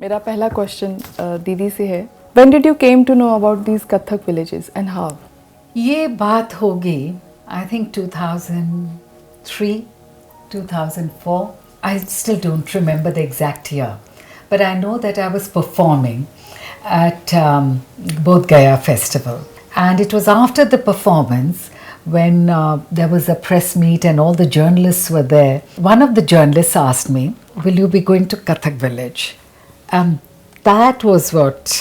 मेरा पहला क्वेश्चन दीदी से है, When did you came to know about these Kathak villages and how? ये बात होगी I think 2003, 2004. I still don't remember the exact year, but I know that I was performing at Bodh Gaya festival, and it was after the performance when there was a press meet and all the journalists were there. One of the journalists asked me, "Will you be going to Kathak village?" That was what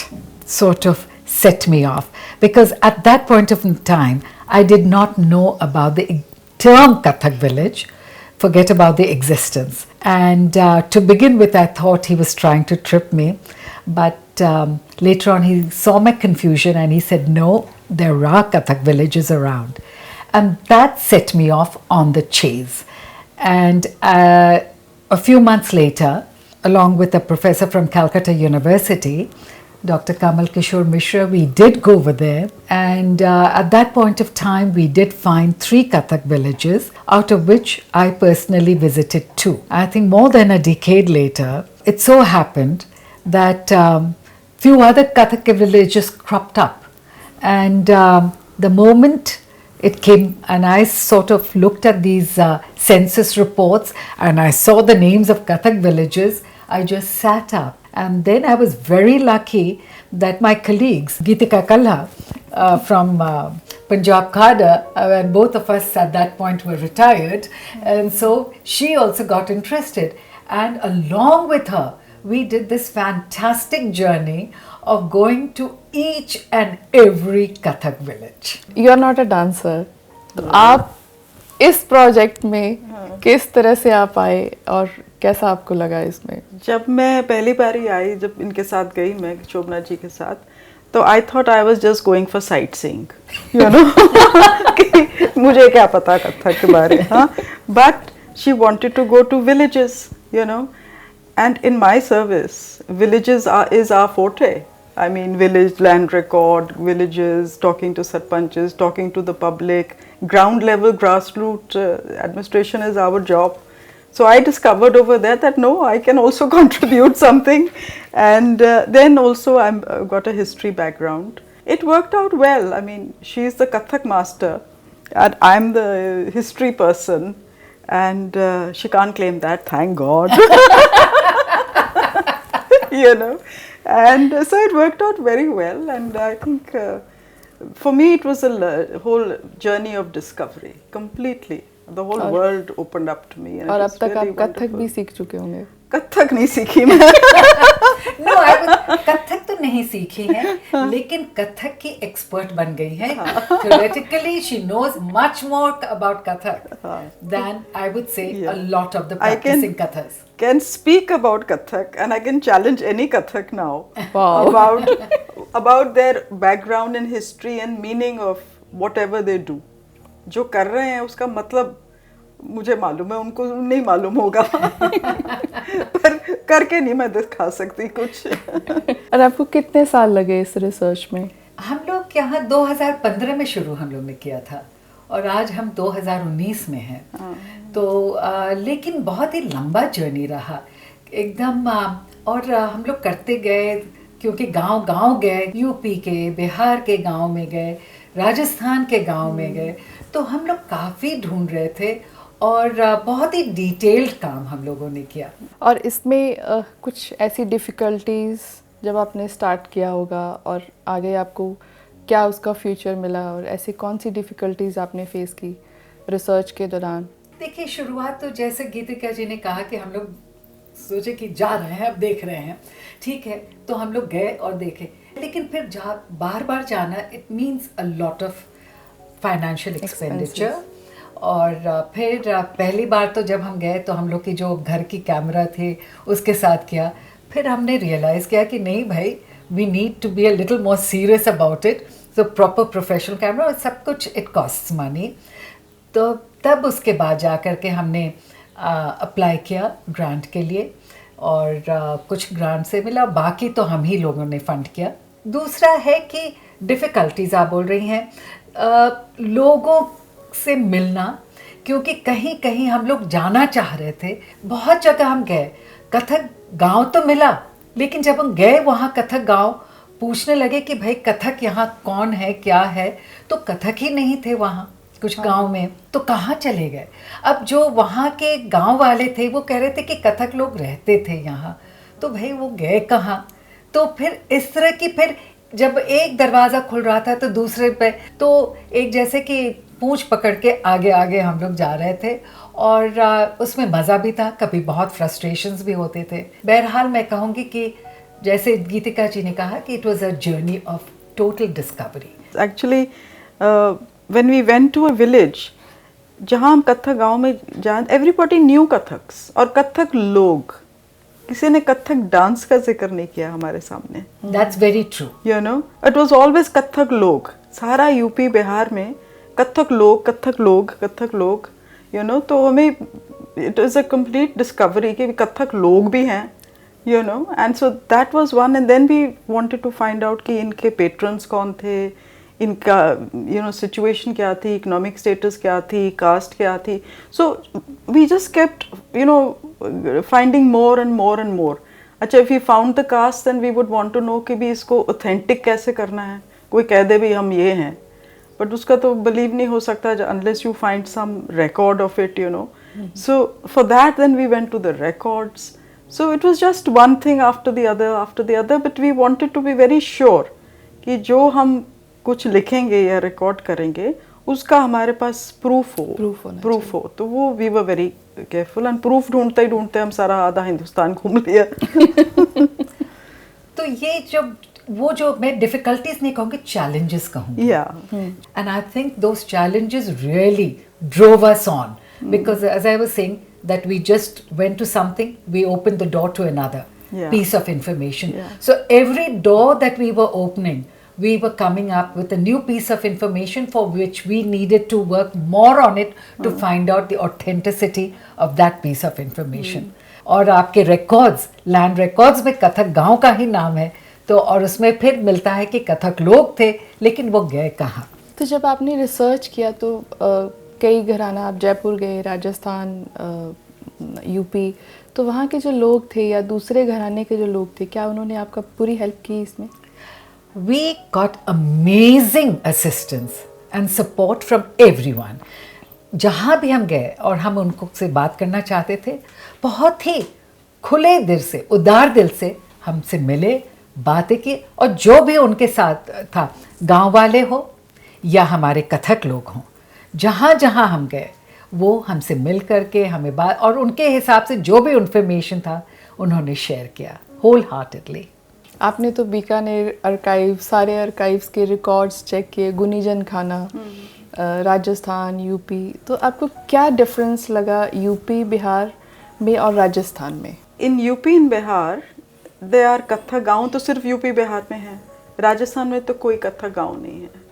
sort of set me off, because at that point of time I did not know about the term Kathak village, forget about the existence. And to begin with, I thought he was trying to trip me, but later on he saw my confusion and he said, no, there are Kathak villages around. And that set me off on the chase. And a few months later, along with a professor from Calcutta University, Dr. Kamal Kishore Mishra, we did go over there, and at that point of time we did find 3 Kathak villages, out of which I personally visited 2. I think more than a decade later, it so happened that few other Kathak villages cropped up, and the moment it came and I sort of looked at these census reports and I saw the names of Kathak villages, I just sat up. And then I was very lucky that my colleagues, Geetika, Kalha from Punjab Khada, and both of us at that point were retired, and so she also got interested. And along with her, we did this fantastic journey of going to each and every Kathak village. You are not a dancer. तो आप इस project में किस तरह से आप आए और कैसा आपको लगा इसमें? जब मैं पहली बार ही आई, जब इनके साथ गई मैं शोभना जी के साथ, तो I thought I was just going for sightseeing, you know, मुझे क्या पता कथक के बारे में, हाँ, but she wanted to go to villages, you know, and in my service villages is our forte. I mean, village land record, villages, talking to sarpanches, talking to the public, ground level grassroots administration is our job. So I discovered over there that no, I can also contribute something, and then also I'm got a history background. It worked out well. I mean, she's the Kathak master and I'm the history person, and she can't claim that, thank God. You know, and so it worked out very well, and I think for me it was a whole journey of discovery completely. The whole world opened up to me, and और अब तक आप कथक भी सीख चुके होंगे? कथक नहीं सीखी मैं। No, कथक तो नहीं सीखी है, लेकिन कथक की एक्सपर्ट बन गई है. Theoretically, she knows much more about Kathak than I would say a lot of the practicing Kathaks. Can speak about Kathak, and I can challenge any Kathak now. Wow. about their background and history and meaning of whatever they do. जो कर रहे हैं उसका मतलब मुझे मालूम है, उनको नहीं मालूम होगा। पर करके नहीं मैं दिखा सकती कुछ। और आपको कितने साल लगे इस रिसर्च में? हम लोग यहाँ 2015 में शुरू हम लोग ने किया था, और आज हम 2019 में हैं। तो लेकिन बहुत ही लंबा जर्नी रहा एकदम, और हम लोग करते गए, क्योंकि गांव गए, यूपी के, बिहार के गांव में गए, राजस्थान के गांव में गए, तो हम लोग काफ़ी ढूंढ रहे थे और बहुत ही डिटेल्ड काम हम लोगों ने किया। और इसमें कुछ ऐसी डिफ़िकल्टीज़ जब आपने स्टार्ट किया होगा और आगे आपको क्या उसका फ्यूचर मिला, और ऐसी कौन सी डिफ़िकल्टीज़ आपने फेस की रिसर्च के दौरान? देखिए, शुरुआत तो जैसे गीतिका जी ने कहा कि हम लोग सोचे कि जा रहे हैं, अब देख रहे हैं, ठीक है, तो हम लोग गए और देखे, लेकिन फिर बार बार जाना, it means a lot of financial expenditure. और फिर पहली बार तो जब हम गए तो हम लोग की जो घर की कैमरा थे उसके साथ किया, फिर हमने रियलाइज़ किया कि नहीं भाई, we need to be a little more serious about it, so proper professional camera, और सब कुछ इट कॉस्ट्स मनी। तो तब उसके बाद जा कर के हमने अप्लाई किया ग्रांट के लिए, और कुछ ग्रांट से मिला, बाकी तो हम ही लोगों ने फंड किया। दूसरा है कि डिफ़िकल्टीज आप बोल रही हैं, लोगों से मिलना, क्योंकि कहीं कहीं हम लोग जाना चाह रहे थे, बहुत जगह हम गए, कथक गांव तो मिला लेकिन जब हम गए वहाँ कथक गांव, पूछने लगे कि भाई कथक यहाँ कौन है, क्या है, तो कथक ही नहीं थे वहाँ कुछ गांव में, तो कहाँ चले गए? अब जो वहाँ के गांव वाले थे वो कह रहे थे कि कथक लोग रहते थे यहाँ, तो भाई वो गए कहाँ? तो फिर इस तरह की, फिर जब एक दरवाज़ा खुल रहा था तो दूसरे पे, तो एक जैसे कि पूंछ पकड़ के आगे आगे हम लोग जा रहे थे, और उसमें मज़ा भी था, कभी बहुत फ्रस्ट्रेशंस भी होते थे। बहरहाल मैं कहूँगी कि जैसे गीतिका जी ने कहा कि it was a journey of total discovery. Actually when we went to a village, जहाँ हम कथक गांव में जाए, एवरीबॉडी न्यू कथक्स और कथक लोग, किसी ने कथक डांस का जिक्र नहीं किया हमारे सामने। That's very true. You know, it was always Kathak लोग। सारा यूपी बिहार में कथक लोग, कथक लोग, कथक लोग, यू नो। तो हमें it is a complete discovery कि कथक लोग भी हैं, you know. And so that was one, and then we wanted to find out कि इनके पेट्रन्स कौन थे, इनका यू नो सिचुएशन क्या थी, इकोनॉमिक स्टेटस क्या थी, कास्ट क्या थी। So we just kept you know finding more and more and more. अच्छा, if we found the caste then we would want to know कि भी इसको ऑथेंटिक कैसे करना है। कोई कह दे भी हम ये हैं, बट उसका तो बिलीव नहीं हो सकता unless you find some record of it, you know. So for that then we went to the records. So it was just one thing after the other, but we wanted to be very sure कि जो हम कुछ लिखेंगे या record करेंगे उसका हमारे पास proof हो। तो वो we were very careful, and proof ढूंढते ही ढूंढते हम सारा आधा हिंदुस्तान घूम लिया। तो ये जब वो जो मैं डिफिकल्टीज नहीं कहूँगी, चैलेंजेस कहूँगी, and I think those challenges really drove us on, because as I was saying that we just went to something, we opened the door to another piece of information. So every door that we were opening, we were coming up with a new piece of information for which we needed to work more on it to find out the authenticity of that piece of information. और आपके records, land records में कथक गांव का ही नाम है, तो और उसमें फिर मिलता है कि कथक लोग थे, लेकिन वो गए कहाँ? तो जब आपने रिसर्च किया तो कई घराना, आप जयपुर गए, राजस्थान, यूपी, तो वहाँ के जो लोग थे या दूसरे घराने के जो लोग थे, क्या उन्होंने आपका पूरी हेल्प की इसमें? We got amazing assistance and support from everyone. जहाँ भी हम गए और हम उनको से बात करना चाहते थे, बहुत ही खुले दिल से, उदार दिल से हमसे मिले, बातें की, और जो भी उनके साथ था, गांव वाले हो या हमारे कथक लोग हों, जहाँ जहाँ हम गए वो हमसे मिल करके हमें बात, और उनके हिसाब से जो भी इन्फॉर्मेशन था उन्होंने शेयर किया होल हार्टेडली। आपने तो बीकानेर आर्काइव, सारे आर्काइव्स के रिकॉर्ड्स चेक किए, गुनीजन खाना, राजस्थान, यूपी, तो आपको क्या डिफरेंस लगा यूपी बिहार में और राजस्थान में? In UP in Bihar they are Kathak गाँव तो सिर्फ यूपी बिहार में है, राजस्थान में तो कोई कथक गाँव नहीं है,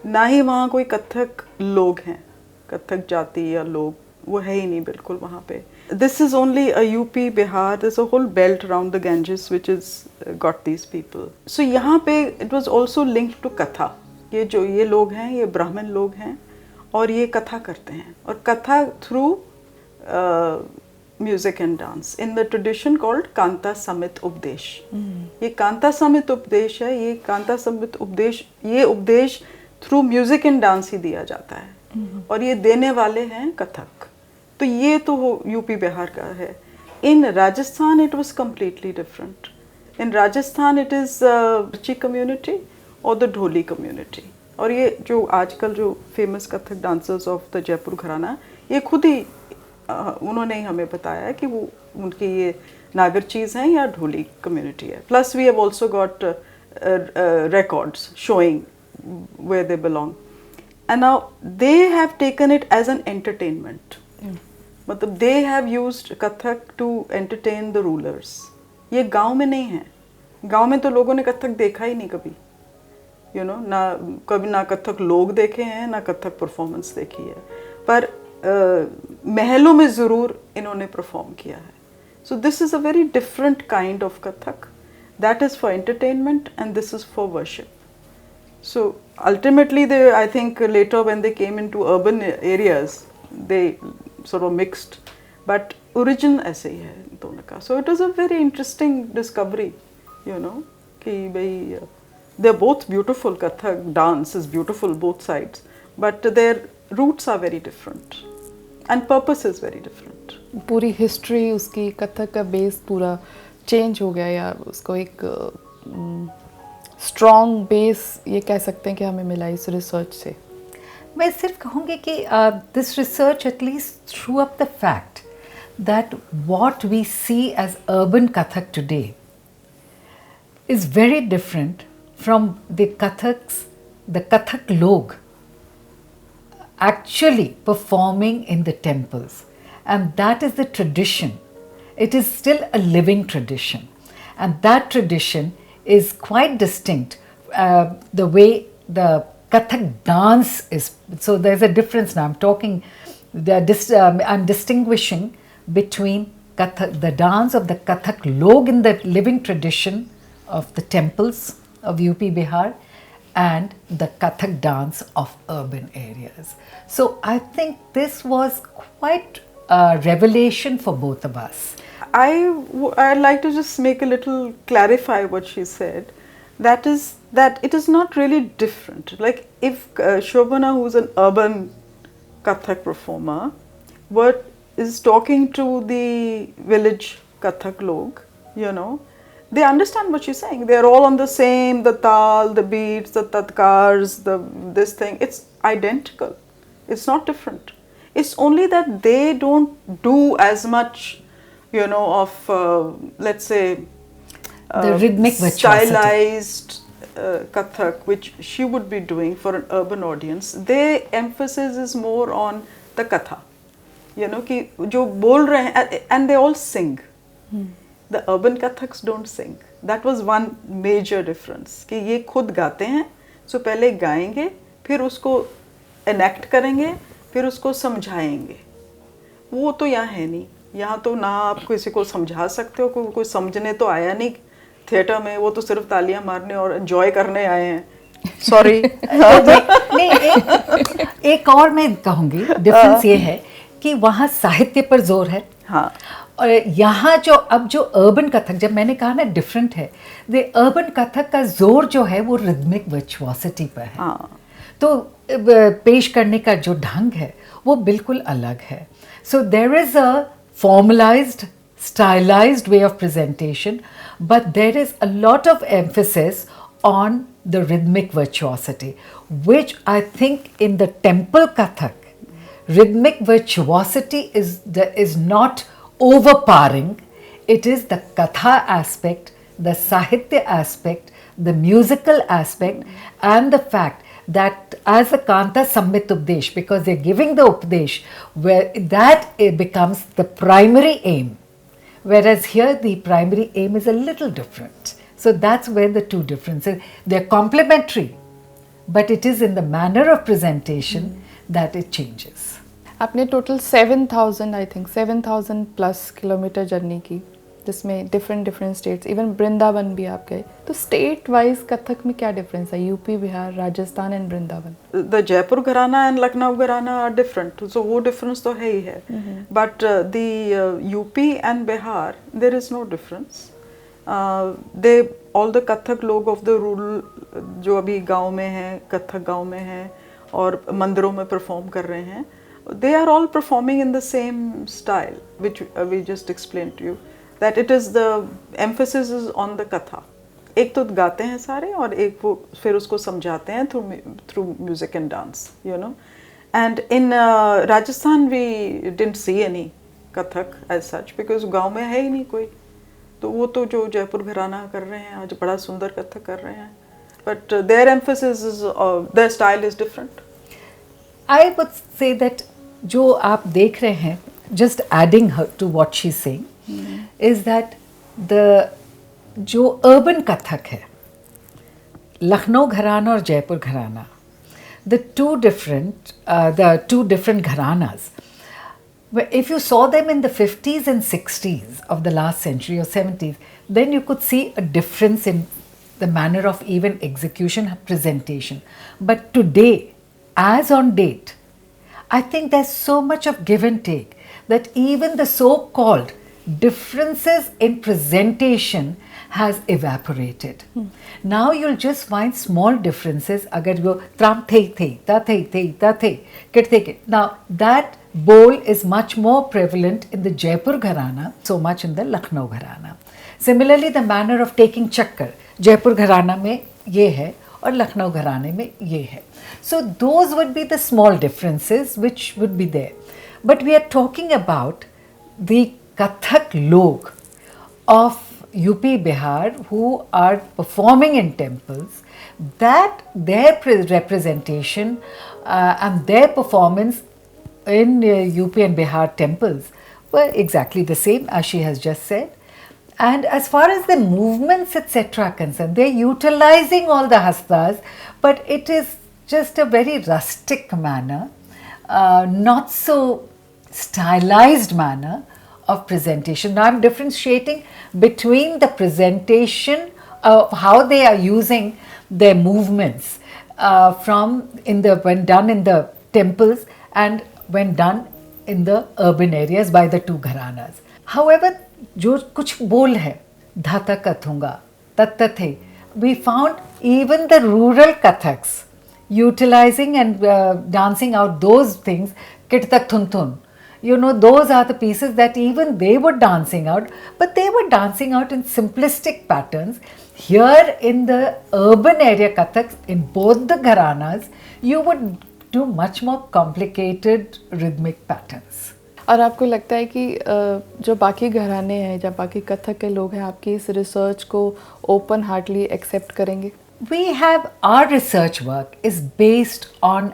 ना ही वहाँ कोई कथक लोग हैं, कथक जाति या लोग वो है ही नहीं बिल्कुल वहाँ पे। This is only a UP Bihar, this a whole belt around the Ganges which is got these people. So यहाँ पे it was also linked to katha. ये जो ये लोग हैं ये ब्राह्मण लोग हैं और ये कथा करते हैं, और katha through music and dance in the tradition called Kanta Sammit Upadesh. ये कांता समित उपदेश है, ये कांता समित उपदेश, ये उपदेश थ्रू म्यूजिक एंड डांस ही दिया जाता है, और ये देने वाले हैं कथक। तो ये तो यूपी बिहार का है। In Rajasthan it was completely different. In Rajasthan it is बच्ची कम्युनिटी और द ढोली कम्युनिटी, और ये जो आजकल जो famous Kathak dancers of the Jaipur gharana, ये खुद ही उन्होंने ही हमें बताया कि वो उनकी ये नागर चीज़ हैं या ढोली कम्युनिटी है। Plus we have also got records showing where they belong, and now they have taken it as an entertainment. मतलब they have used Kathak to entertain the rulers. ये गांव में नहीं है, गांव में तो लोगों ने कथक देखा ही नहीं कभी, you know, ना कभी ना कथक लोग देखे हैं ना कथक परफॉर्मेंस देखी है, पर महलों में ज़रूर इन्होंने परफॉर्म किया है। So this is a very different kind of Kathak. That is for entertainment and this is for worship. So ultimately they, I think later when they came into urban areas, they sort of mixed. But origin ऐसे ही है दोनों का. So it was a very interesting discovery. you know, कि भाई they're both beautiful. Kathak dance is beautiful both sides, but their roots are very different and purpose is very different. पूरी history उसकी कथक का base पूरा change हो गया, या उसको एक स्ट्रॉन्ग बेस ये कह सकते हैं कि हमें मिला इस रिसर्च से? मैं सिर्फ कहूँगी कि this research at least through up the fact that what we see as urban Kathak today is very different from the Kathak Lok actually performing in the temples, and that is the tradition. It is still a living tradition, and that tradition is quite distinct. The way the Kathak dance is, so there's a difference now. I'm talking, I'm distinguishing between the dance of the Kathak Lok in the living tradition of the temples of UP Bihar and the Kathak dance of urban areas. So I think this was quite a revelation for both of us. I'd like to just make a little clarify what she said. That is that it is not really different. Like if Shovana, who's an urban Kathak performer, is talking to the village Kathak Lok, you know, they understand what she's saying. They're all on the same, the tal, the beats, the tatkars, this thing. It's identical. It's not different. It's only that they don't do as much, you know, of let's say the rhythmic stylized Kathak, which she would be doing for an urban audience. Their emphasis is more on the Katha. You know, कि जो बोल रहे हैं, and they all sing. The urban Kathaks don't sing. That was one major difference. कि ये खुद गाते हैं, so पहले गाएंगे, फिर उसको enact करेंगे, फिर उसको समझाएंगे. वो तो यहाँ है नहीं. यहाँ तो ना आप किसी को समझा सकते हो, कोई समझने तो आया नहीं थिएटर में, वो तो सिर्फ तालियां मारने और एंजॉय करने आए हैं. सॉरी. नहीं, एक और मैं कहूँगी डिफरेंस ये है कि वहाँ साहित्य पर जोर है. हाँ. और यहाँ जो अर्बन कथक, जब मैंने कहा ना डिफरेंट है, द अर्बन कथक का जोर जो है वो रिदमिक वर्चुओसिटी पर है. हाँ. तो पेश करने का जो ढंग है वो बिल्कुल अलग है. So there is a formalized, stylized way of presentation, but there is a lot of emphasis on the rhythmic virtuosity, which I think in the temple Kathak, rhythmic virtuosity is not overpowering. It is the Katha aspect, the Sahitya aspect, the musical aspect, and the fact that as the Kanta Sammit Updesh, because they're giving the Updesh, where that it becomes the primary aim, whereas here the primary aim is a little different. So that's where the two differences, they're complementary, but it is in the manner of presentation that it changes. आपने total 7,000 I think 7,000 plus kilometre journey की, जिसमें different states, even Vrindavan भी आप गए. तो state wise Kathak में क्या difference है, UP, Bihar, Rajasthan and Vrindavan? The Jaipur घराना एंड लखनऊ घराना आर डिफरेंट, सो वो डिफरेंस तो है ही है. But the UP and Bihar there is no difference. They all the Kathak लोग ऑफ द रूरल जो अभी गांव में हैं, कथक गांव में हैं और मंदिरों में परफॉर्म कर रहे हैं, they are all performing in the same style, which we just explained to you, that it is the emphasis is on the katha. एक तो गाते हैं सारे और एक वो फिर उसको समझाते हैं through music and dance, you know. And in Rajasthan we didn't see any Kathak as such because गांव में है ही नहीं कोई. तो वो तो जो जयपुर घराना कर रहे हैं आज बड़ा सुंदर कथक कर रहे हैं. But their emphasis is their style is different. I would say that जो आप देख रहे हैं, just adding her to what she's saying, is that जो urban कथक है, लखनऊ घराना और जयपुर घराना, the two different gharanas, if you saw them in the 50s and 60s of the last century or 70s, then you could see a difference in the manner of even execution, presentation. But today, as on date, I think there's so much of give and take that even the so-called differences in presentation has evaporated. Now you'll just find small differences. Agar wo tram the, ta the, kit the. Now that bowl is much more prevalent in the Jaipur gharana, so much in the Lucknow gharana. Similarly, the manner of taking chakkar, Jaipur gharana mein ye hai aur Lucknow gharane mein ye hai. So those would be the small differences which would be there. But we are talking about the Kathak Lok of UP Bihar who are performing in temples, that their representation and their performance in UP and Bihar temples were exactly the same as she has just said. And as far as the movements etc. are concerned, they are utilizing all the hastas, but it is just a very rustic manner, not so stylized manner of presentation. Now I am differentiating between the presentation of how they are using their movements when done in the temples and when done in the urban areas by the two gharanas. However, जो कुछ बोल है धाता कथुंगा तत्तथे, we found even the rural Kathaks utilizing and dancing out those things, kittak thun thun. You know, those are the pieces that even they were dancing out, but they were dancing out in simplistic patterns. Here in the urban area Kathaks, in both the gharanas, you would do much more complicated rhythmic patterns. और आपको लगता है कि जो बाकी घराने हैं या बाकी कथक के लोग हैं आपकी इस रिसर्च को ओपन हार्टली एक्सेप्ट करेंगे? We have our research work is based on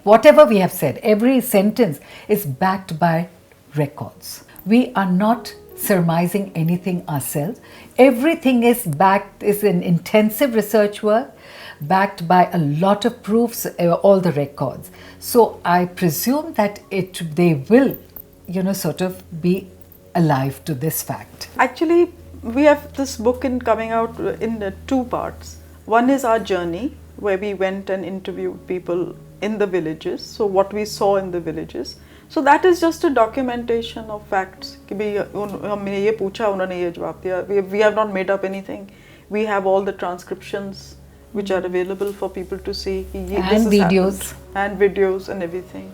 whatever we have said, every sentence is backed by records. We are not surmising anything ourselves. Everything is an intensive research work backed by a lot of proofs, all the records. So I presume that they will, sort of be alive to this fact. Actually, we have this book coming out in two parts. One is our journey, where we went and interviewed people in the villages, so what we saw in the villages. So that is just a documentation of facts. We have not made up anything. We have all the transcriptions which are available for people to see. And videos. And videos and everything.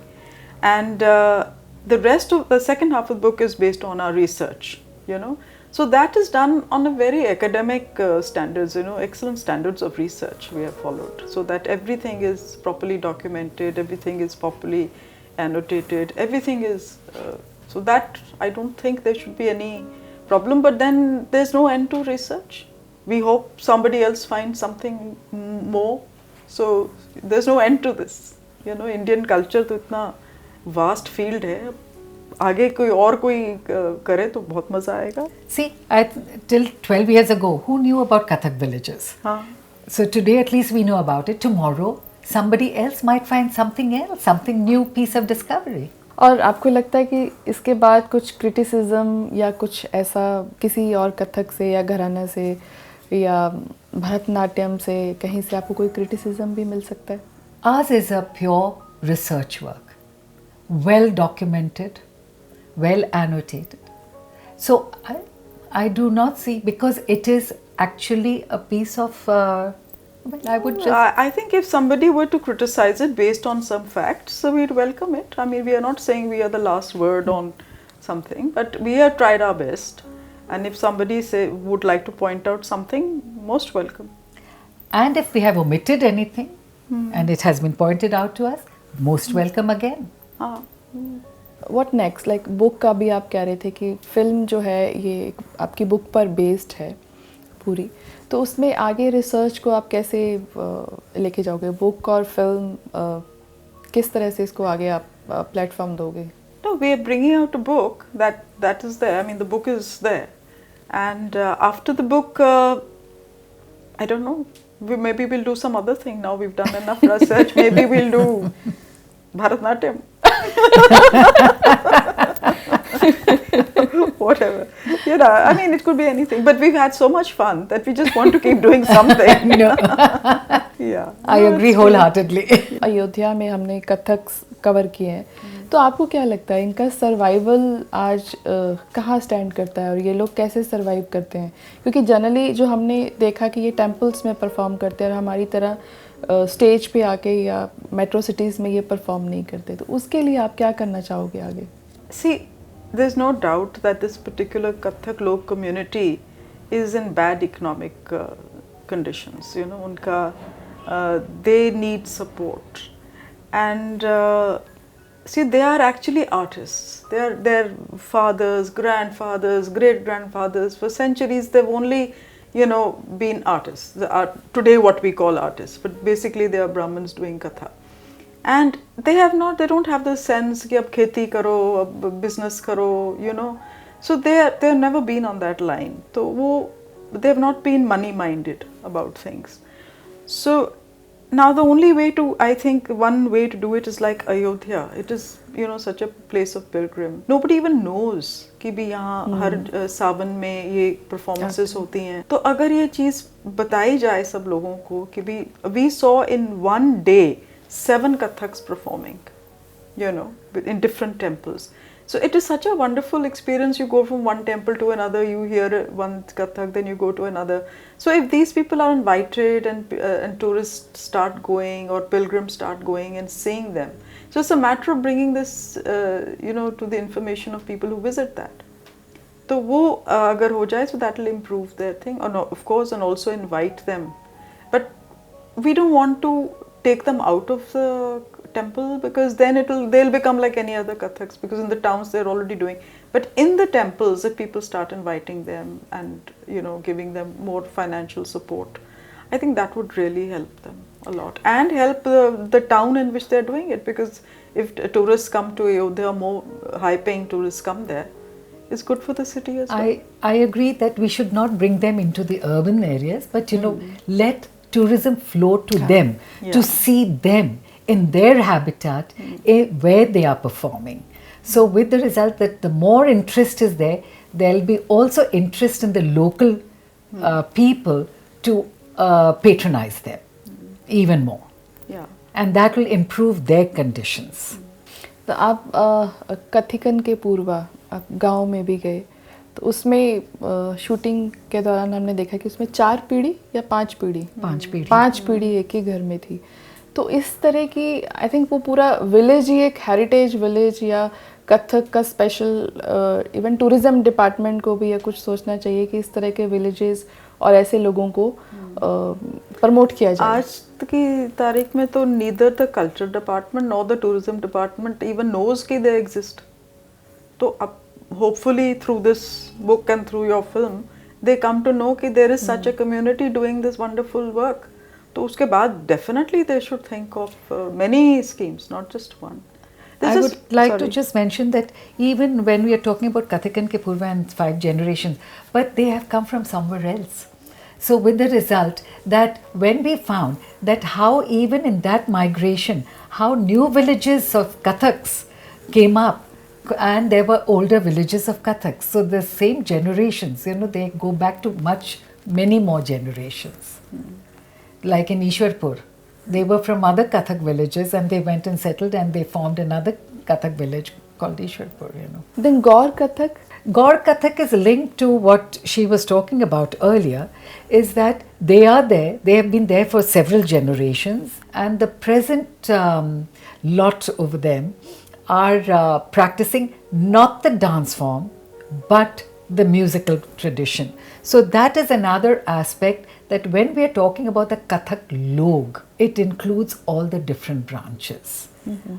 And the rest of the second half of the book is based on our research, So that is done on a very academic standards, excellent standards of research we have followed. So that everything is properly documented, everything is properly annotated, everything is, so that I don't think there should be any problem, but then there's no end to research. We hope somebody else finds something more, so there's no end to this. Indian culture तो इतना vast field है, आगे कोई करे तो बहुत मजा आएगा. See, till 12 years ago, who knew about Kathak villages? So today at least we know about it. Tomorrow, somebody else might find something else, something new piece of discovery. और आपको लगता है कि इसके बाद कुछ क्रिटिसिज्म या कुछ ऐसा किसी और कथक से या घराना से या भरतनाट्यम से कहीं से आपको कोई क्रिटिसिज्म भी मिल सकता है? Ours is a pure research work, well documented, well annotated. So I do not see, because it is actually a piece of, I think if somebody were to criticize it based on some facts, so we'd welcome it. I mean, we are not saying we are the last word on something, but we have tried our best. And if somebody would like to point out something, most welcome. And if we have omitted anything, and it has been pointed out to us, most welcome again. What next? Like book का भी आप कह रहे थे कि film जो है ये आपकी बुक पर बेस्ड है पूरी, तो उसमें आगे रिसर्च को आप कैसे लेके जाओगे? बुक और फिल्म किस तरह से इसको आगे आप प्लेटफॉर्म दोगे? No, we are bringing out a book that is there. I mean, the book is there, and after the book, I don't know. Maybe we'll do some other thing. Now we've done enough research. Maybe we'll do Bharatnatyam. Whatever. I mean, it could be anything. But we've had so much fun that we just want to keep doing something. Yeah. I agree wholeheartedly. Ayodhya में हमने Kathak cover किए हैं, तो आपको क्या लगता है इनका सर्वाइवल आज कहाँ स्टैंड करता है और ये लोग कैसे सर्वाइव करते हैं? क्योंकि जनरली जो हमने देखा कि ये टेम्पल्स में परफॉर्म करते हैं और हमारी तरह स्टेज पे आके या मेट्रो सिटीज़ में ये परफॉर्म नहीं करते, तो उसके लिए आप क्या करना चाहोगे आगे? See, there's no doubt that this particular Kathak Lok community is in bad economic conditions. You know, they need support, and see, they are actually artists. They are their fathers, grandfathers, great grandfathers. For centuries, they've only, you know, been artists. Today, what we call artists, but basically, they are Brahmins doing katha. And they don't have the sense कि अब खेती करो, अब business करो, you know. So they've never been on that line. So they've not been money minded about things. So now the only way to, I think one way to do it is like Ayodhya. It is, you know, such a place of pilgrim. Nobody even knows कि भी यहाँ हर सावन में ये performances होती हैं. तो अगर ये चीज़ बताई जाए सब लोगों को कि भी we saw in one day 7 Kathaks performing, you know, in different temples. So it is such a wonderful experience. You go from one temple to another, you hear one Kathak, then you go to another. So if these people are invited and tourists start going or pilgrims start going and seeing them, so it's a matter of bringing this, you know, to the information of people who visit that. So वो अगर हो जाए, so that will improve their thing, or no, of course, and also invite them. But we don't want to take them out of the temple because then they'll become like any other Kathaks, because in the towns they're already doing. But in the temples, if people start inviting them and, you know, giving them more financial support, I think that would really help them a lot and help the town in which they're doing it, because if tourists come to Ayodhya, more high-paying tourists come there, it's good for the city as well. I agree that we should not bring them into the urban areas, but, you know, let tourism flow to them, to see them in their habitat where they are performing. So with the result that the more interest is there, there'll be also interest in the local people to patronize them even more. Yeah. And that will improve their conditions. तो आप कथिकन के पूर्वा आप गांव में भी गए, तो उसमें शूटिंग के दौरान हमने देखा कि उसमें 4 पीढ़ी या 5 पीढ़ी 5 पीढ़ी एक ही घर में थी. तो इस तरह की आई थिंक वो पूरा विलेज ही एक हेरिटेज विलेज या कथक का स्पेशल इवन टूरिज्म डिपार्टमेंट को भी या कुछ सोचना चाहिए कि इस तरह के विलेजेस और ऐसे लोगों को प्रमोट किया जाए. आज की तारीख में तो neither the culture department nor the tourism department even knows कि दे एग्जिस्ट. तो अब hopefully through this book and through your film they come to know that there is such a community doing this wonderful work. तो उसके बाद definitely they should think of many schemes, not just one. I would like to just mention that even when we are talking about Kathikan ke Purva and 5 generations, but they have come from somewhere else. So with the result that when we found that how even in that migration, how new villages of Kathaks came up, and there were older villages of Kathak. So the same generations, you know, they go back to many more generations. Like in Ishwarpur, they were from other Kathak villages and they went and settled and they formed another Kathak village called Ishwarpur, you know. Then Gaur Kathak? Gaur Kathak is linked to what she was talking about earlier, is that they are there, they have been there for several generations, and the present lot over them are practicing not the dance form but the musical tradition. So that is another aspect, that when we are talking about the Kathak Lok, it includes all the different branches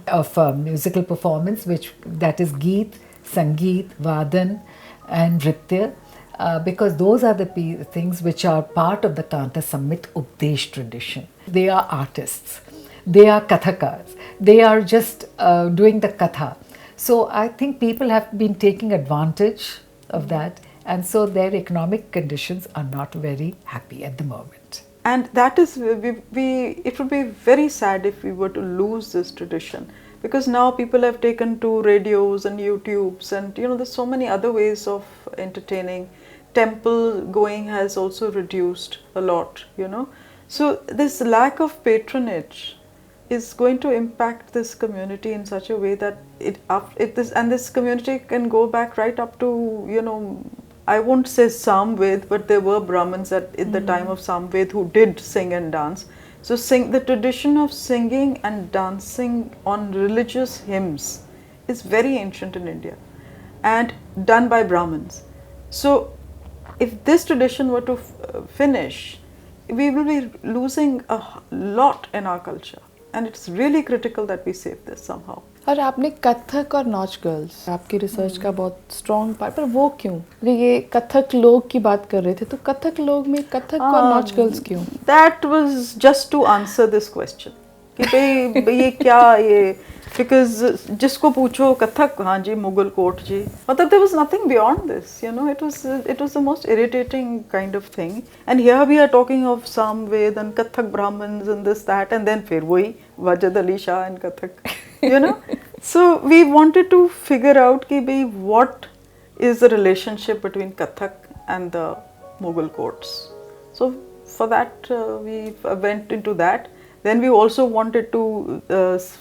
of musical performance, that is Geet, Sangeet, Vadan and Nritya, because those are the things which are part of the Kanta Sammit Updesh tradition. They are artists. They are Kathakas. They are just doing the Katha. So I think people have been taking advantage of that, and so their economic conditions are not very happy at the moment. And that is, it would be very sad if we were to lose this tradition, because now people have taken to radios and YouTubes, and you know, there's so many other ways of entertaining. Temple going has also reduced a lot, you know. So this lack of patronage is going to impact this community in such a way that this community can go back right up to, you know, I won't say Samved, but there were Brahmins at the time of Samved who did sing and dance. So the tradition of singing and dancing on religious hymns is very ancient in India and done by Brahmins. So if this tradition were to finish, we will be losing a lot in our culture, and it's really critical that we save this somehow. और आपने कथक और notch girls आपकी research का बहुत strong part, पर वो क्यों? ये कथक लोग की बात कर रहे थे, तो कथक लोग में कथक और नॉच गर्ल्स क्यों? That was just to answer this question कि भाई ये क्या ये, because जिसको पूछो कथक, हाँ जी मुगल कोट जी, मतलब there was nothing beyond this, you know. It was the most irritating kind of thing, and here we are talking of Samved and Kathak Brahmins and this that, and then फिर वही Wajid Ali Shah and Kathak, you know. So we wanted to figure out कि भाई what is the relationship between Kathak and the Mughal courts. So for that we went into that. Then we also wanted to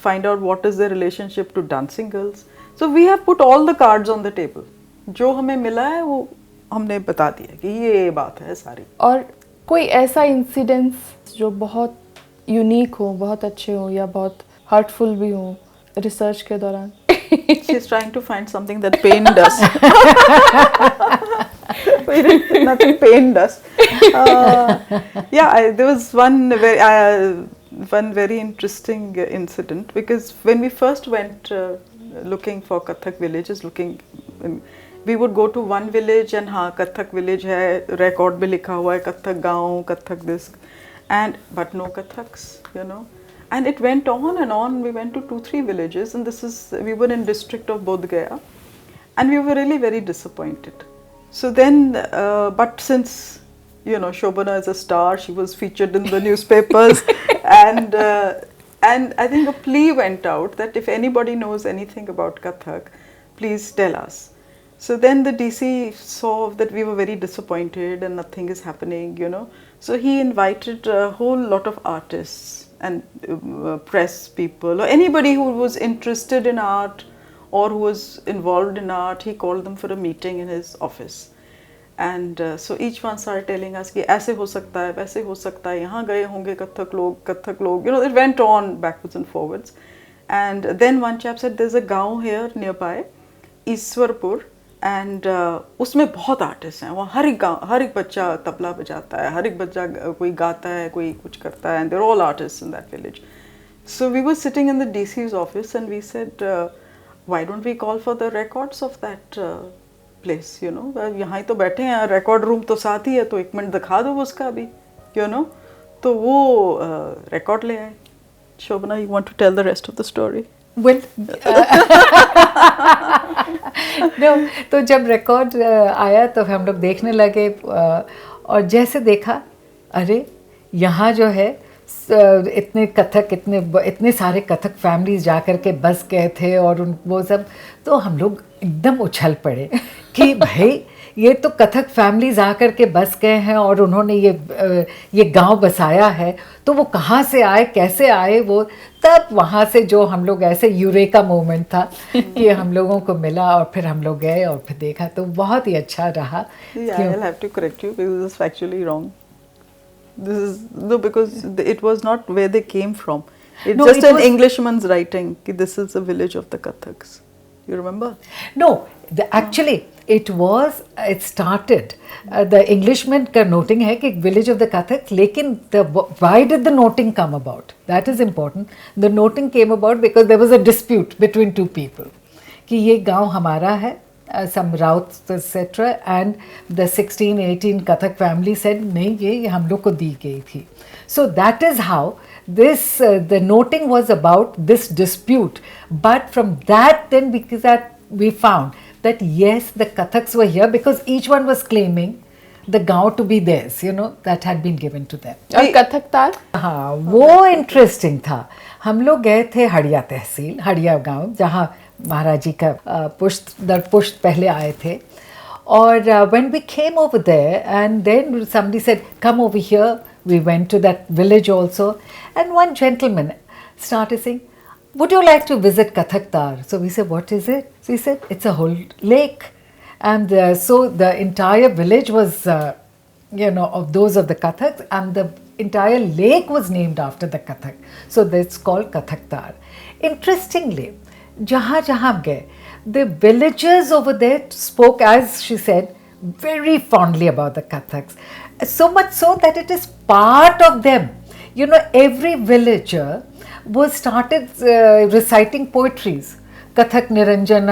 find out what is the relationship to dancing girls. So we have put all the cards on the table. जो हमें मिला है वो हमने बता दिया कि ये बात है सारी. और कोई ऐसा इंसिडेंस जो बहुत यूनिक हो, बहुत अच्छे हो या बहुत हर्टफुल भी हो रिसर्च के दौरान? She's trying to find something that pained us. Nothing pained us. There was one very interesting incident, because when we first went looking for Kathak villages, we would go to one village and हाँ Kathak village है, record भी लिखा हुआ है Kathak गाँव, Kathak this, but no Kathaks, you know. And it went on and on. We went to 2-3 villages, and we were in district of Bodh Gaya, and we were really very disappointed. So then, but since, you know, Shovana is a star, she was featured in the newspapers, and I think a plea went out that if anybody knows anything about Kathak, please tell us. So then the DC saw that we were very disappointed and nothing is happening, you know. So he invited a whole lot of artists and press people or anybody who was interested in art or who was involved in art. He called them for a meeting in his office, and so each one started telling us कि ऐसे हो सकता है, वैसे हो सकता है, यहाँ गए होंगे कथक लोग, you know. It went on backwards and forwards, and then one chap said there's a गाँव here nearby, ईश्वरपुर, and उसमें बहुत आर्टिस्ट हैं, वहाँ हर एक बच्चा तबला बजाता है, हर एक बच्चा कोई गाता है, कोई कुछ करता है, and they're all artists in that village. So we were sitting in the DC's office and we said, why don't we call for the records of that place, you know. यहाँ ही तो बैठे हैं, record room तो साथ ही है, तो एक minute दिखा दो उसका भी, you know. तो वो record ले आए. Shovana, you want to tell the rest of the story? Well, no, तो जब रिकॉर्ड आया तो हम लोग देखने लगे, और जैसे देखा, अरे यहाँ जो है इतने कथक, इतने सारे कथक फैमिलीज जा कर के बस गए थे और वो सब, तो हम लोग एकदम उछल पड़े कि भाई ये तो कथक फैमिलीज आकर के बस गए हैं और उन्होंने ये गांव बसाया है, तो वो कहाँ से आए, कैसे आए वो. तब वहाँ से जो हम लोग ऐसे यूरेका मोमेंट था कि हम लोगों को मिला और फिर हम लोग गए और फिर देखा, तो बहुत ही अच्छा रहा. I'll have to correct you because this is factually wrong. Because it was not where they came from. It's just an Englishman's writing कि this is the village of the Kathaks. You remember? No, actually it started, the Englishman का noting है कि village of the Kathak, लेकिन why did the noting come about? That is important. The noting came about because there was a dispute between two people कि ये गांव हमारा है, some Rauts etc. and the 16-18 Kathak family said नहीं ये हम लोग को दी गई थी. So that is how this the noting was about this dispute. But from that then, because that we found that yes, the Kathaks were here because each one was claiming the गाँव to be theirs, you know, that had been given to them. और कथक ताल? हाँ, वो interesting था. हम लोग गए थे हड़िया तहसील, हड़िया गांव, जहाँ महाराज जी का पुश्त दर पुश्त पहले आए थे. और when we came over there and then somebody said come over here, we went to that village also, and one gentleman started saying, would you like to visit Kathak Tar? So we said, what is it? So he said, it's a whole lake. And so the entire village was, of those of the Kathaks, and the entire lake was named after the Kathak. So that's called Kathak Tar. Interestingly, jahan jahan gaye, the villagers over there spoke, as she said, very fondly about the Kathaks. So much so that it is part of them. Every villager was started reciting poetries. Kathak Niranjan,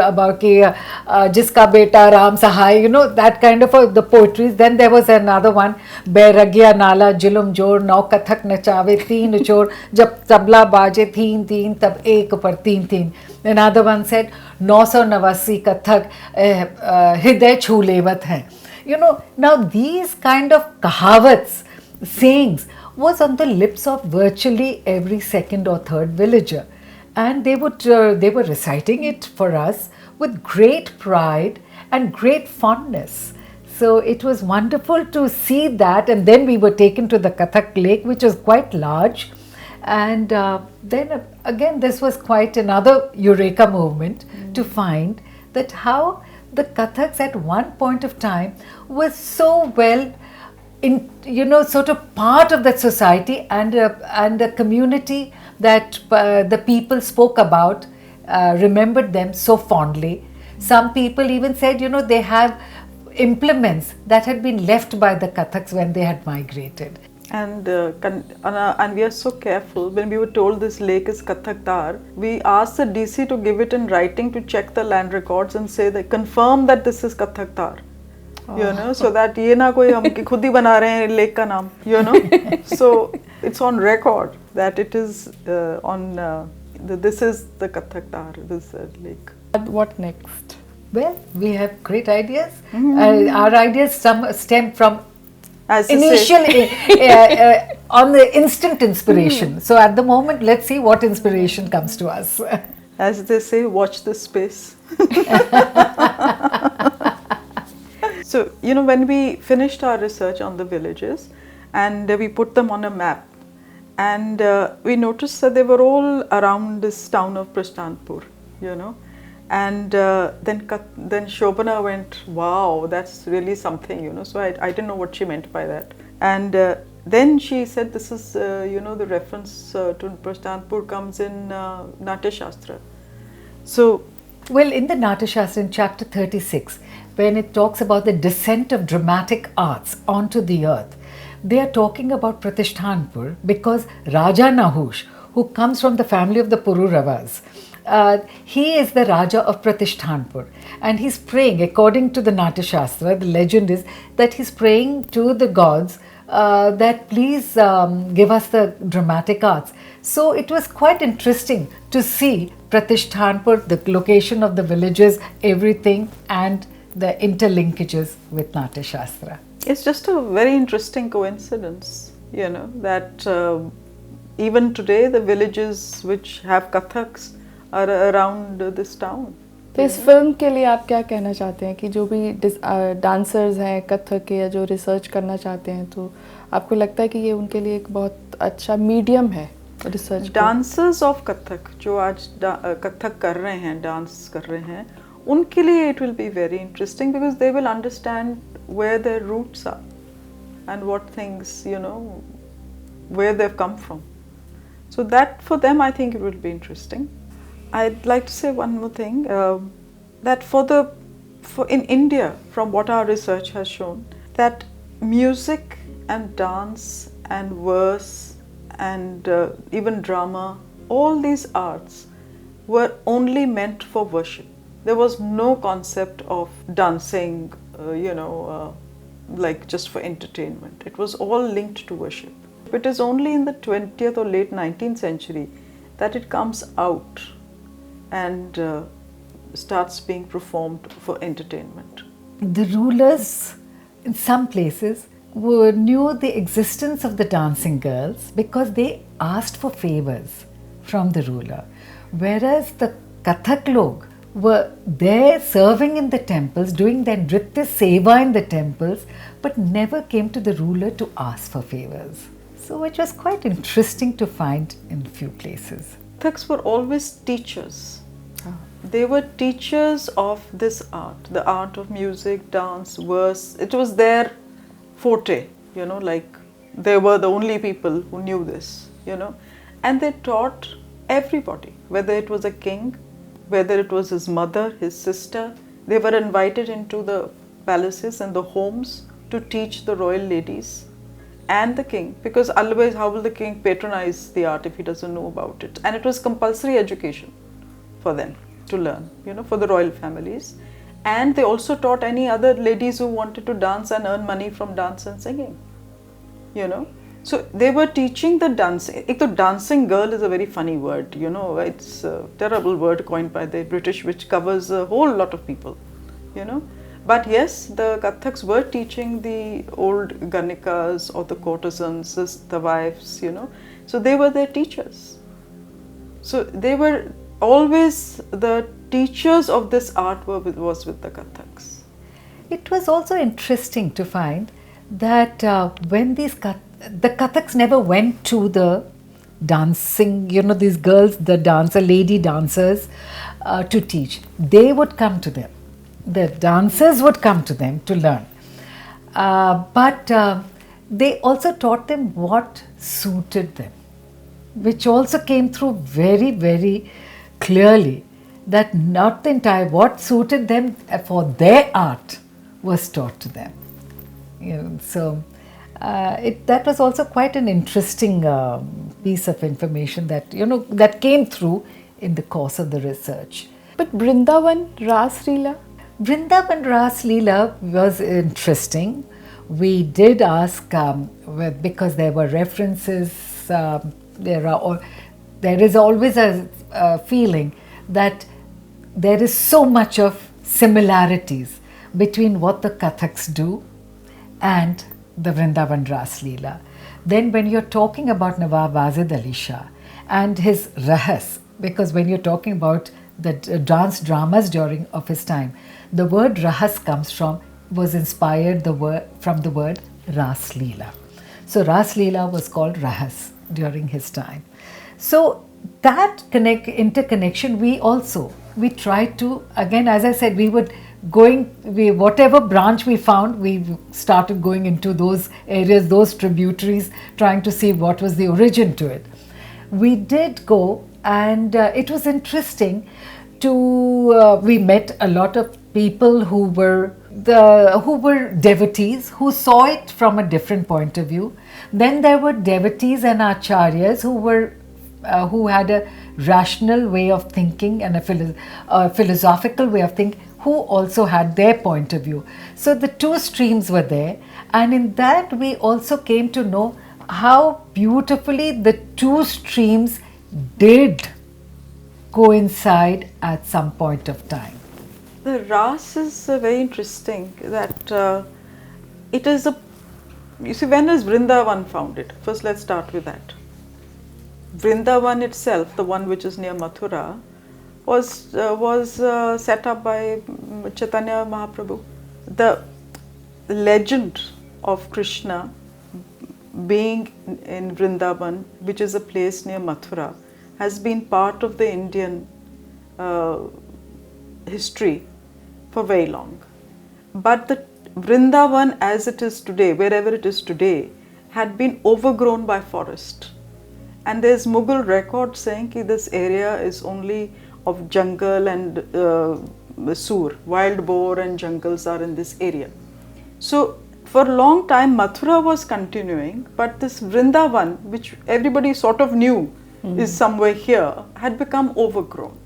about Jiska Beta Ram Sahai, that kind of the poetries. Then there was another one, Bairagya Nala Julum Jor, Now Kathak Nachave Teen Chor, Jab Tabla Baje Teen Teen, Tab Ek Par Teen Teen. Another one said, 989 Kathak Hriday Chhu Levat Hai. Now these kind of kahavats, sayings, was on the lips of virtually every second or third villager. And they were reciting it for us with great pride and great fondness. So it was wonderful to see that. And then we were taken to the Kathak Lake, which was quite large. And then again, this was quite another eureka moment to find that how the Kathaks at one point of time were so well sort of part of that society and a community that the people spoke about, remembered them so fondly. Some people even said, they have implements that had been left by the Kathaks when they had migrated. And we are so careful. When we were told this lake is Kathak Tar, we asked the DC to give it in writing to check the land records and say that confirm that this is Kathak Tar. So that ये ना कोई हम खुद ही बना रहे हैं lake का नाम, so it's on record that it is this is the Kathak Tar, this lake. What next? Well, we have great ideas. Our ideas stem from initial on the instant inspiration. So at the moment, let's see what inspiration comes to us. As they say, watch this space. So, when we finished our research on the villages and we put them on a map, and we noticed that they were all around this town of Prasthanpur, and then Shovana went, wow, that's really something, so I didn't know what she meant by that. And then she said, this is, the reference to Prasthanpur comes in Natya Shastra. So, well, in the Natya Shastra in chapter 36, when it talks about the descent of dramatic arts onto the earth, they are talking about Pratishthanpur because Raja Nahush, who comes from the family of the Pururavas, he is the Raja of Pratishthanpur, and he's praying, according to the Natya Shastra, the legend is that he's praying to the gods that please give us the dramatic arts. So it was quite interesting to see Pratishthanpur, the location of the villages, everything, and the interlinkages with Natya Shastra. It's just a very interesting coincidence, that even today the villages which have Kathaks are around this town. तो इस film के लिए आप क्या कहना चाहते हैं कि जो भी डांसर्स हैं कथक के या जो रिसर्च करना चाहते हैं, तो आपको लगता है कि ये उनके लिए एक बहुत अच्छा मीडियम है रिसर्च? डांसर्स ऑफ कथक जो आज कथक कर रहे हैं, डांस कर रहे हैं, उनके लिए it will be very interesting because they will understand where their roots are and what things, where they've come from. So that for them I think it will be interesting. I'd like to say one more thing, that for in India, from what our research has shown, that music and dance and verse and even drama, all these arts were only meant for worship. There was no concept of dancing, like just for entertainment. It was all linked to worship. It is only in the 20th or late 19th century that it comes out and starts being performed for entertainment. The rulers in some places knew the existence of the dancing girls because they asked for favors from the ruler, whereas the Kathak Lok were there serving in the temples, doing their Nritya Seva in the temples, but never came to the ruler to ask for favors. So which was quite interesting to find in few places. Kathaks were always teachers. They were teachers of this art, the art of music, dance, verse. It was their forte, like they were the only people who knew this, and they taught everybody, whether it was a king, whether it was his mother, his sister. They were invited into the palaces and the homes to teach the royal ladies and the king, because otherwise how will the king patronize the art if he doesn't know about it? And it was compulsory education for them to learn, for the royal families. And they also taught any other ladies who wanted to dance and earn money from dance and singing, So they were teaching the dancing. The dancing girl is a very funny word, it's a terrible word coined by the British, which covers a whole lot of people, But yes, the Kathaks were teaching the old Ganikas or the courtesans, the wives, So they were their teachers. So they were always the teachers of this art was with the Kathaks. It was also interesting to find that when the Kathaks never went to the dancing, these girls, the lady dancers to teach. They would come to them. The dancers would come to them to learn. But they also taught them what suited them, which also came through very, very clearly, that not the entire, what suited them for their art was taught to them. So that was also quite an interesting piece of information that, that came through in the course of the research. But Vrindavan Ras Leela? Vrindavan Ras Leela was interesting. We did ask, because there were references, there is always a feeling that there is so much of similarities between what the Kathaks do and the Vrindavan Ras Leela. Then when you're talking about Nawab Wazid Ali Shah and his Rahas, because when you're talking about the dance dramas of his time, the word Rahas was inspired from the word Ras Leela. So Ras Leela was called Rahas during his time. So that interconnection, we tried to, again, as I said, whatever branch we found, we started going into those areas, those tributaries, trying to see what was the origin to it. We did go, and it was interesting we met a lot of people who were devotees, who saw it from a different point of view. Then there were devotees and acharyas who had a rational way of thinking and a philosophical way of thinking, who also had their point of view. So the two streams were there, and in that we also came to know how beautifully the two streams did coincide at some point of time. The Ras is very interesting, that it is you see, when is Vrindavan founded? First let's start with that. Vrindavan itself, the one which is near Mathura, was set up by Chaitanya Mahaprabhu. The legend of Krishna being in Vrindavan, which is a place near Mathura, has been part of the Indian history for very long. But the Vrindavan as it is today, wherever it is today, had been overgrown by forest. And there's Mughal record saying that this area is only of jungle and sur, wild boar and jungles are in this area. So for a long time Mathura was continuing, but this Vrindavan, which everybody sort of knew is somewhere here, had become overgrown,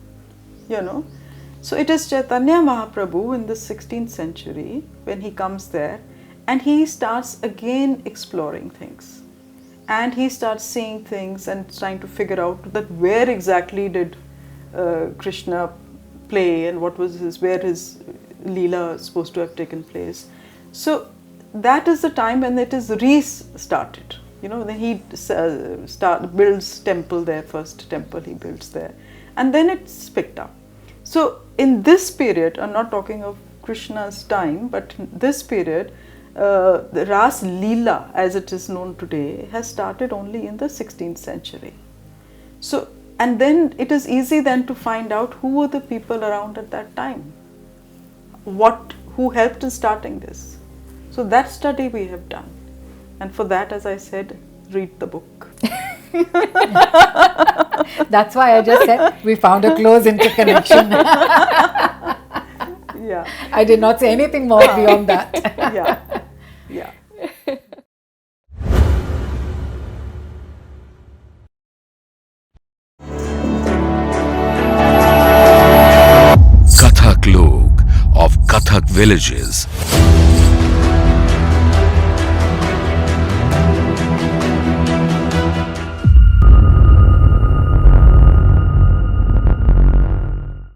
So it is Chaitanya Mahaprabhu in the 16th century when he comes there, and he starts again exploring things. And he starts seeing things and trying to figure out that where exactly did Krishna play and where his Leela is supposed to have taken place. So that is the time when it is restarted. Then he builds temple there, first temple he builds there, and then it's picked up. So in this period, I'm not talking of Krishna's time, but in this period, the Ras Leela, as it is known today, has started only in the 16th century. So, and then it is easy then to find out who were the people around at that time, who helped in starting this. So that study we have done, and for that, as I said, read the book. That's why I just said we found a close interconnection. Yeah. I did not say anything more beyond that. Yeah. Yeah. Kathak Lok of Kathak villages.